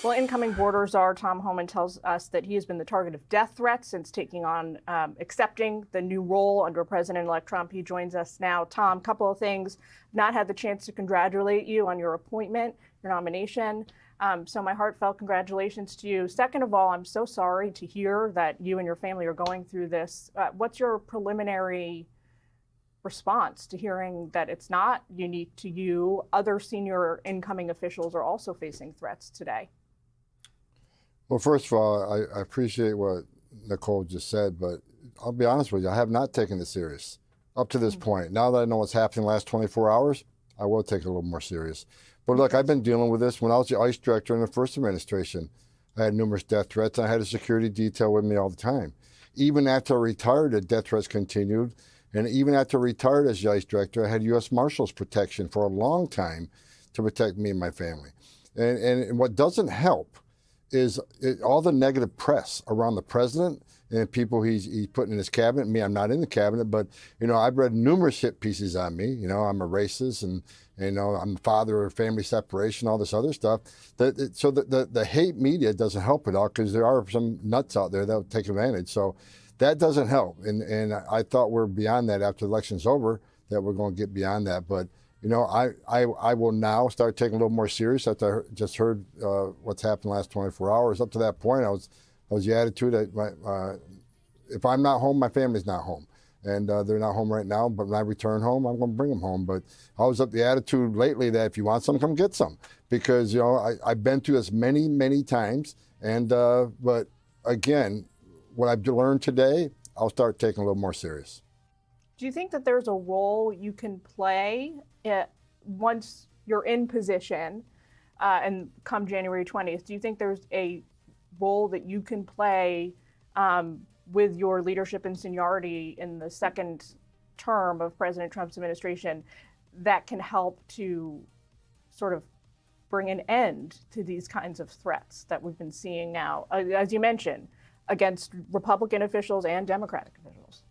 Well, incoming border czar Tom Homan tells us that he has been the target of death threats since accepting the new role under President-elect Trump. He joins us now. Tom, couple of things. Not had the chance to congratulate you on your appointment, your nomination. So my heartfelt congratulations to you. Second of all, I'm so sorry to hear that you and your family are going through this. What's your preliminary response to hearing that it's not unique to you? Other senior incoming officials are also facing threats today. Well, first of all, I appreciate what Nicole just said, but I'll be honest with you, I have not taken it serious up to this point. Now that I know what's happened in the last 24 hours, I will take it a little more serious. But look, I've been dealing with this. When I was the ICE director in the first administration, I had numerous death threats. I had a security detail with me all the time. Even after I retired, the death threats continued. And even after I retired as the ICE director, I had U.S. Marshals protection for a long time to protect me and my family. And what doesn't help is all the negative press around the president and people he's putting in his cabinet. Me, I'm not in the cabinet, but I've read numerous hit pieces on me. I'm a racist, and I'm the father of family separation, all this other stuff. So the hate media doesn't help at all, because there are some nuts out there that will take advantage. So that doesn't help. And I thought we're beyond that after the election's over, that we're going to get beyond that. But I will now start taking a little more serious after I just heard what's happened the last 24 hours. Up to that point, I was the attitude that if I'm not home, my family's not home. And they're not home right now, but when I return home, I'm going to bring them home. But I was up the attitude lately that if you want some, come get some. Because, I've been through this many, many times. And but again, what I've learned today, I'll start taking a little more serious. Do you think that there's a role you can play once you're in position and come January 20th? Do you think there's a role that you can play with your leadership and seniority in the second term of President Trump's administration that can help to sort of bring an end to these kinds of threats that we've been seeing now, as you mentioned, against Republican officials and Democratic officials?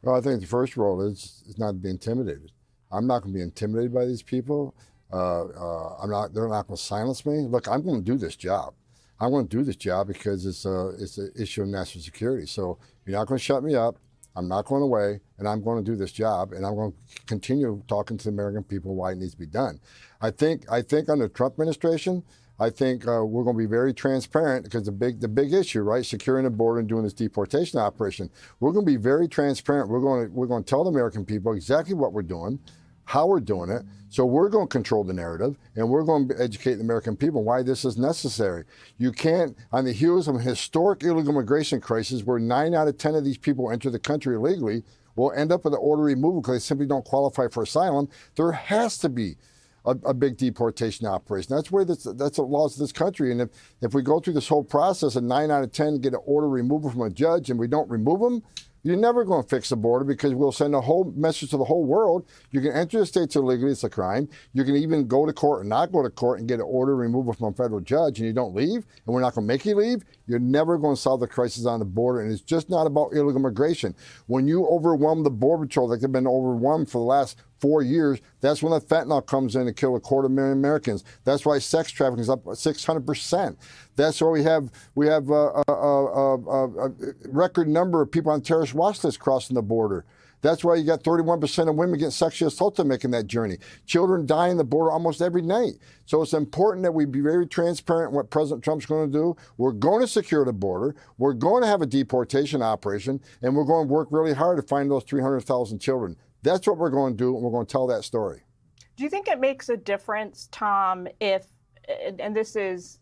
Well, I think the first role is not to be intimidated. I'm not going to be intimidated by these people. They're not going to silence me. Look, I'm going to do this job. I'm going to do this job because it's an issue of national security. So you're not going to shut me up. I'm not going away, and I'm going to do this job, and I'm going to continue talking to the American people why it needs to be done. I think under the Trump administration, I think we're going to be very transparent, because the big issue, right, securing the border and doing this deportation operation. We're going to be very transparent. We're going to tell the American people exactly what we're doing, how we're doing it. So we're going to control the narrative, and we're going to educate the American people why this is necessary. You can't, on the heels of a historic illegal immigration crisis where 9 out of 10 of these people enter the country illegally will end up with an order removal because they simply don't qualify for asylum. There has to be a big deportation operation. That's the laws of this country. And if we go through this whole process and 9 out of 10 get an order removal from a judge and we don't remove them, you're never going to fix the border, because we'll send a whole message to the whole world. You can enter the states illegally, it's a crime. You can even go to court or not go to court and get an order removal from a federal judge, and you don't leave, and we're not going to make you leave. You're never going to solve the crisis on the border, and it's just not about illegal immigration. When you overwhelm the Border Patrol, like they've been overwhelmed for the last 4 years, that's when the fentanyl comes in and kill 250,000 Americans. That's why sex trafficking is up 600%. That's why we have a record number of people on terrorist watch lists crossing the border. That's why you got 31% of women getting sexually assaulted making that journey. Children die on the border almost every night. So it's important that we be very transparent in what President Trump's going to do. We're going to secure the border. We're going to have a deportation operation, and we're going to work really hard to find those 300,000 children. That's what we're going to do, and we're going to tell that story. Do you think it makes a difference, Tom, if, and this is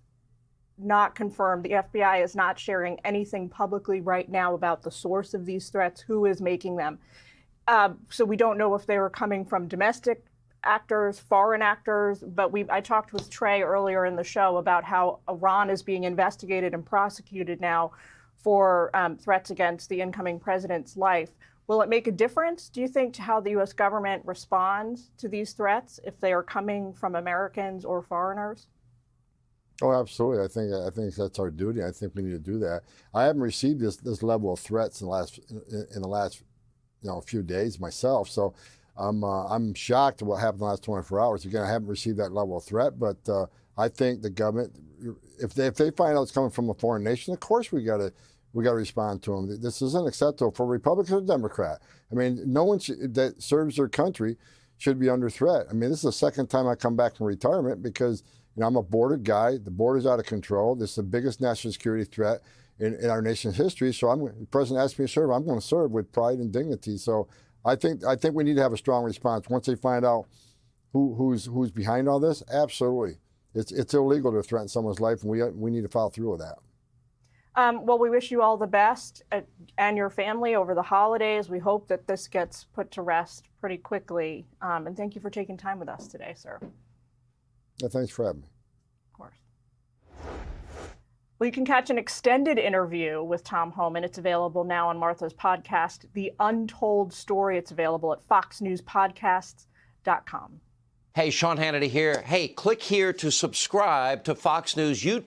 not confirmed, the FBI is not sharing anything publicly right now about the source of these threats, who is making them? So we don't know if they were coming from domestic actors, foreign actors, but I talked with Trey earlier in the show about how Iran is being investigated and prosecuted now for threats against the incoming president's life. Will it make a difference, do you think, to how the U.S. government responds to these threats if they are coming from Americans or foreigners? Oh, absolutely. I think that's our duty. I think we need to do that. I haven't received this level of threats in the last few days myself. So I'm shocked at what happened in the last 24 hours. Again, I haven't received that level of threat, but I think the government if they find out it's coming from a foreign nation, of course we got to respond to them. This isn't acceptable for Republican or Democrat. I mean, no one that serves their country should be under threat. I mean, this is the second time I come back from retirement because I'm a border guy. The border's out of control. This is the biggest national security threat in our nation's history. So the president asked me to serve. I'm going to serve with pride and dignity. So I think we need to have a strong response once they find out who's behind all this. Absolutely, it's illegal to threaten someone's life, and we need to follow through with that. Well, we wish you all the best and your family over the holidays. We hope that this gets put to rest pretty quickly. And thank you for taking time with us today, sir. Yeah, thanks for having me. Of course. Well, you can catch an extended interview with Tom Homan. It's available now on Martha's podcast, The Untold Story. It's available at foxnewspodcasts.com. Hey, Sean Hannity here. Hey, click here to subscribe to Fox News YouTube.